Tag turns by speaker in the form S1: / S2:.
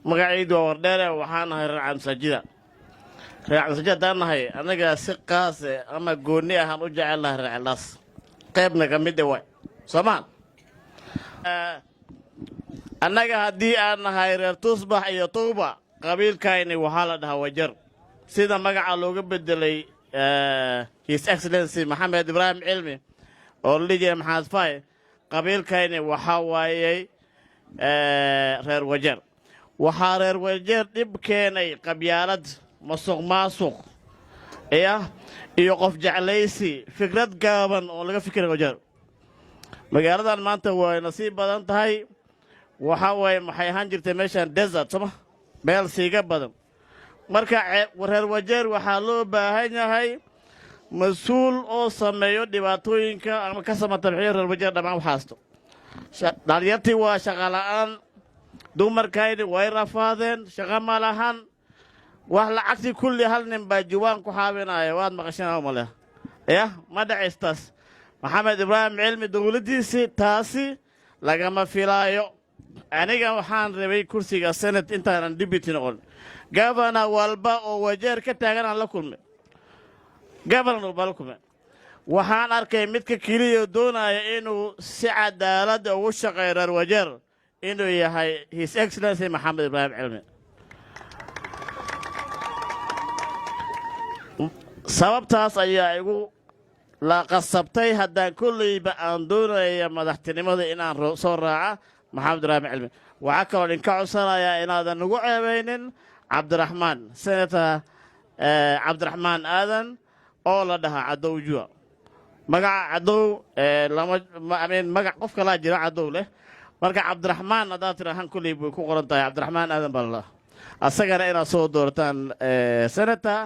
S1: magaciidu waa wardheere waxaan ahay reer masajida reer masajida haddaan nahay annaga si qaase ama goonni ahaan u jecel lahay reer cilaas qaybna ka mid waay soomaan annaga haddii aan nahay reer tusbax iyo tuuba qabiilkayni waxaa la dhahaa wajar sida magaca looga bedelay his excellency maxamed ibraahim cilmi oo la dhihi maxamed fay qabiilkayni waxaa waayey reer wajar waxaa reer wajeer dhib keenay qabyaalad masuq maasuq iyo qof jeclaysi fikrad gaaban oo laga fikiray wajeer magaaladan maanta way nasiib badan tahay waxa way maxay ahaan jirtay meeshan desert soma meel siiga badan marka reer wajeer waxaa loo baahan yahay mas-uul oo sameeyo dhibaatooyinka ama ka samatabixiyo reer wajeer dhammaan waxaasto dhalinyartii waa shaqa la'aan dumarkayni way rafaadeen shaqa ma lahan wax lacagtii kulli hal nin baa juwaan ku xaabinaya waad maqashanaa male ma dhacaystaas maxamed ibraahim cilmi dowladdiisii taasi lagama filaayo aniga waxaan rabay kursiga senate intaanan deputy noqon governor walba oo wajeer ka taagan aan la kulmay governor walba la kulmay waxaan arkay midka keliya doonaya inuu si cadaalad ugu shaqeeyo reer wajeer inuu yahay his excellency maxamed ibraahim cilmi sababtaas ayaa igu la qasabtay haddaan kollayba aan doonaya madaxtinimada inaan soo raaca maxamed ibraahim cilmi waxaa kaloo idinka codsanayaa inaadan nagu ceebaynin cabdiraxmaan senator cabdiraxmaan aadan oo la dhahaa cadow jua magaca cadow magac qof kalaa jira cadow leh marka cabdiraxmaan haddaad tirahaan kolley bay ku qoran tahay cabdiraxmaan aadan baa la asagana inaad soo doorataan senator